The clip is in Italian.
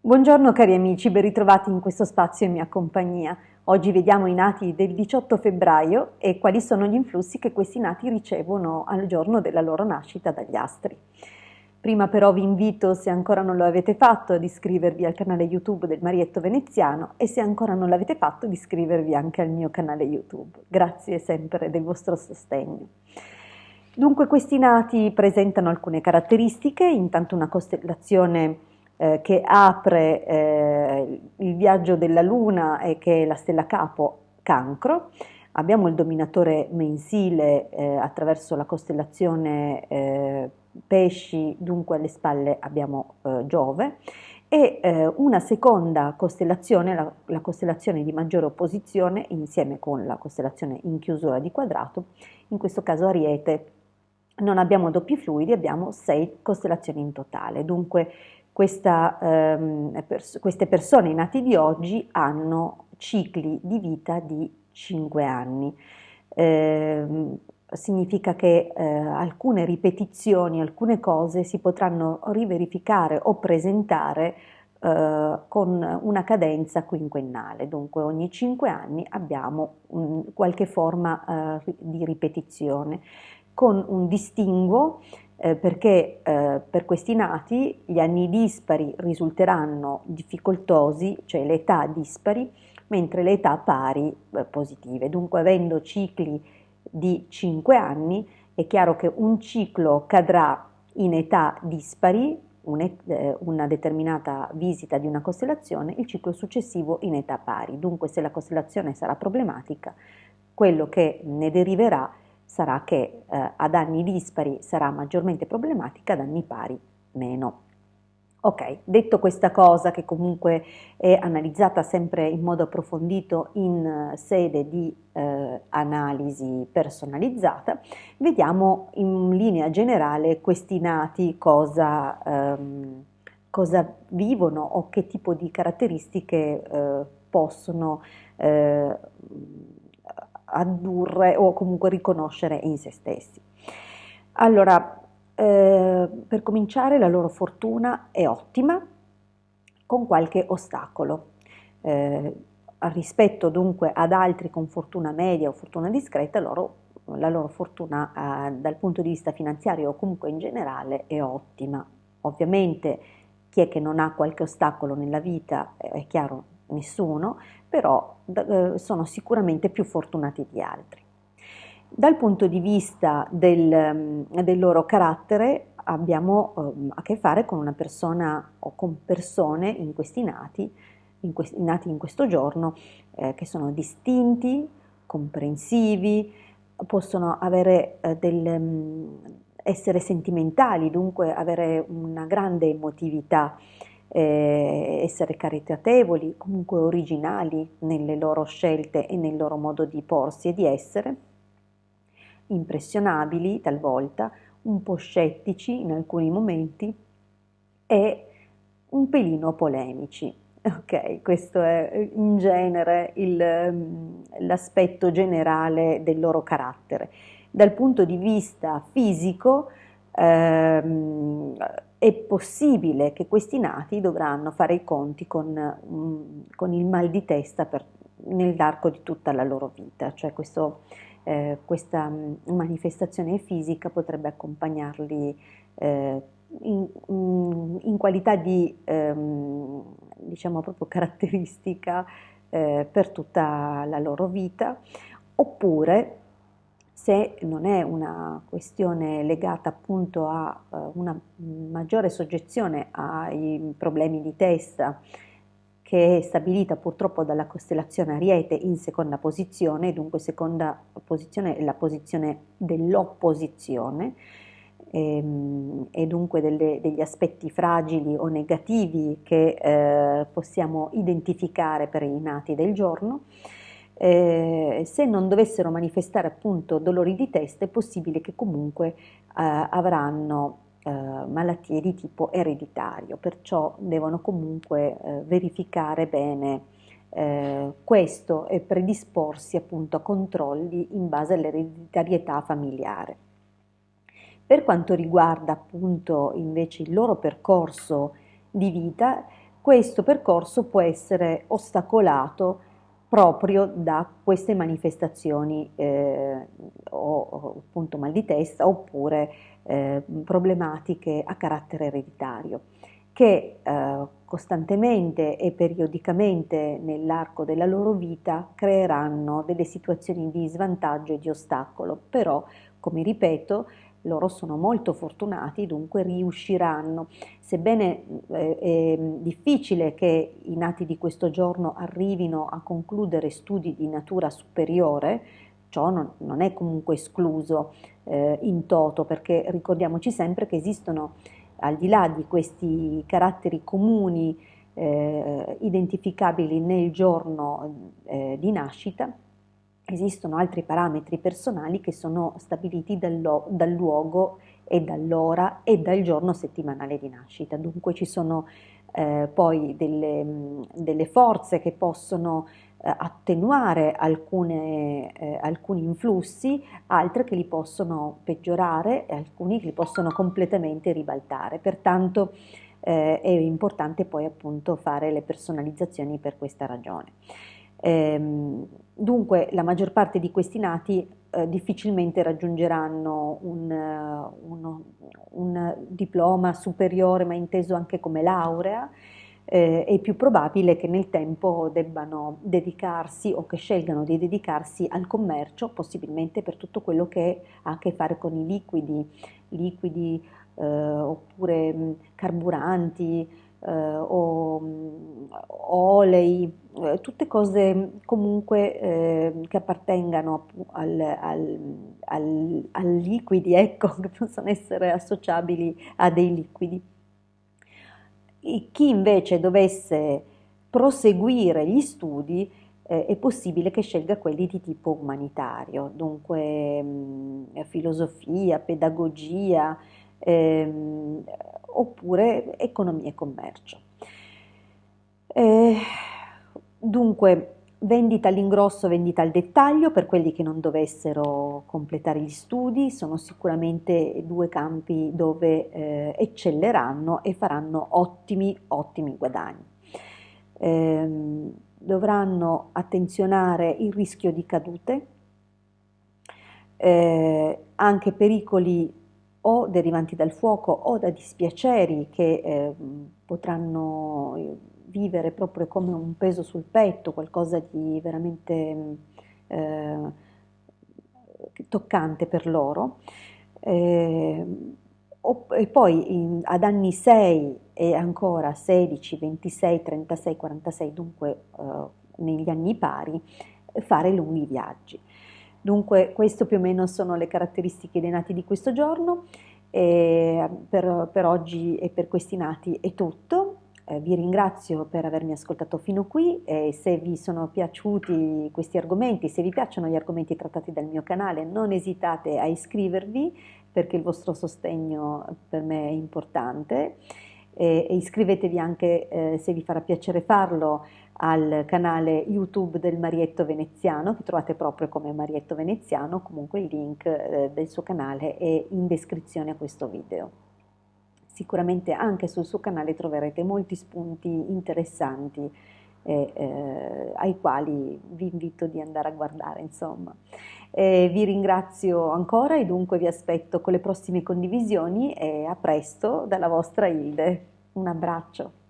Buongiorno cari amici, ben ritrovati in questo spazio in mia compagnia. Oggi vediamo i nati del 18 febbraio e quali sono gli influssi che questi nati ricevono al giorno della loro nascita dagli astri. Prima però vi invito, se ancora non lo avete fatto, ad iscrivervi al canale YouTube del Marietto Veneziano e se ancora non l'avete fatto, di iscrivervi anche al mio canale YouTube. Grazie sempre del vostro sostegno. Dunque questi nati presentano alcune caratteristiche, intanto una costellazione che apre il viaggio della Luna e che è la stella Capo Cancro. Abbiamo il dominatore mensile attraverso la costellazione Pesci, dunque alle spalle abbiamo Giove, e una seconda costellazione, la costellazione di maggiore opposizione, insieme con la costellazione in chiusura di quadrato, in questo caso Ariete. Non abbiamo doppi fluidi, abbiamo 6 costellazioni in totale, dunque queste persone, i nati di oggi, hanno cicli di vita di 5 anni. Significa che alcune ripetizioni, alcune cose si potranno riverificare o presentare con una cadenza quinquennale, dunque ogni 5 anni abbiamo qualche forma di ripetizione, con un distinguo perché per questi nati gli anni dispari risulteranno difficoltosi, cioè le età dispari, mentre le età pari positive. Dunque, avendo cicli di 5 anni, è chiaro che un ciclo cadrà in età dispari, una determinata visita di una costellazione, il ciclo successivo in età pari. Dunque, se la costellazione sarà problematica, quello che ne deriverà sarà che ad anni dispari sarà maggiormente problematica, ad anni pari meno. Ok, detto questa cosa che comunque è analizzata sempre in modo approfondito in sede di analisi personalizzata, vediamo in linea generale questi nati cosa vivono o che tipo di caratteristiche possono eh, addurre o comunque riconoscere in se stessi. Allora, per cominciare, la loro fortuna è ottima, con qualche ostacolo. Rispetto dunque ad altri con fortuna media o fortuna discreta, la loro fortuna dal punto di vista finanziario o comunque in generale è ottima. Ovviamente chi è che non ha qualche ostacolo nella vita, è chiaro, nessuno, però sono sicuramente più fortunati di altri. Dal punto di vista del loro carattere abbiamo a che fare con una persona o con persone in questi nati, nati in questo giorno, che sono distinti, comprensivi, possono avere essere sentimentali, dunque avere una grande emotività, essere caritatevoli, comunque originali nelle loro scelte e nel loro modo di porsi e di essere, impressionabili talvolta, un po' scettici in alcuni momenti e un pelino polemici. Ok, questo è in genere l'aspetto generale del loro carattere. Dal punto di vista fisico, è possibile che questi nati dovranno fare i conti con il mal di testa nell'arco di tutta la loro vita, cioè questa manifestazione fisica potrebbe accompagnarli in qualità di diciamo proprio caratteristica per tutta la loro vita, oppure se non è una questione legata appunto a una maggiore soggezione ai problemi di testa, che è stabilita purtroppo dalla costellazione Ariete in seconda posizione, dunque seconda posizione è la posizione dell'opposizione, e dunque degli aspetti fragili o negativi che possiamo identificare per i nati del giorno. Se non dovessero manifestare appunto dolori di testa, è possibile che comunque avranno malattie di tipo ereditario, perciò devono comunque verificare bene questo e predisporsi appunto a controlli in base all'ereditarietà familiare. Per quanto riguarda appunto invece il loro percorso di vita, questo percorso può essere ostacolato proprio da queste manifestazioni o appunto mal di testa oppure problematiche a carattere ereditario che costantemente e periodicamente nell'arco della loro vita creeranno delle situazioni di svantaggio e di ostacolo, però, come ripeto, loro sono molto fortunati, dunque riusciranno. Sebbene è difficile che i nati di questo giorno arrivino a concludere studi di natura superiore, ciò non è comunque escluso in toto, perché ricordiamoci sempre che esistono, al di là di questi caratteri comuni identificabili nel giorno di nascita, esistono altri parametri personali che sono stabiliti dal luogo e dall'ora e dal giorno settimanale di nascita. Dunque ci sono poi delle forze che possono attenuare alcuni influssi, altre che li possono peggiorare e alcuni che li possono completamente ribaltare. Pertanto è importante poi appunto fare le personalizzazioni per questa ragione. Dunque la maggior parte di questi nati difficilmente raggiungeranno un diploma superiore, ma inteso anche come laurea. È più probabile che nel tempo debbano dedicarsi o che scelgano di dedicarsi al commercio, possibilmente per tutto quello che ha a che fare con i liquidi oppure carburanti o olei, tutte cose comunque che appartengano al liquidi, ecco, che possono essere associabili a dei liquidi. Chi invece dovesse proseguire gli studi è possibile che scelga quelli di tipo umanitario, dunque filosofia, pedagogia, ehm, oppure economia e commercio. Eh, dunque, vendita all'ingrosso, vendita al dettaglio per quelli che non dovessero completare gli studi, sono sicuramente due campi dove eccelleranno e faranno ottimi guadagni. Dovranno attenzionare il rischio di cadute, anche pericoli o derivanti dal fuoco o da dispiaceri che potranno vivere proprio come un peso sul petto, qualcosa di veramente toccante per loro. E poi ad anni 6 e ancora 16, 26, 36, 46, dunque negli anni pari, fare lunghi viaggi. Dunque, queste più o meno sono le caratteristiche dei nati di questo giorno. Per oggi e per questi nati è tutto. Vi ringrazio per avermi ascoltato fino qui e se vi sono piaciuti questi argomenti, se vi piacciono gli argomenti trattati dal mio canale, non esitate a iscrivervi perché il vostro sostegno per me è importante. E iscrivetevi anche, se vi farà piacere farlo, al canale YouTube del Marietto Veneziano, che trovate proprio come Marietto Veneziano, comunque il link del suo canale è in descrizione a questo video. Sicuramente anche sul suo canale troverete molti spunti interessanti ai quali vi invito di andare a guardare, insomma. Vi ringrazio ancora e dunque vi aspetto con le prossime condivisioni e a presto dalla vostra Hilde. Un abbraccio.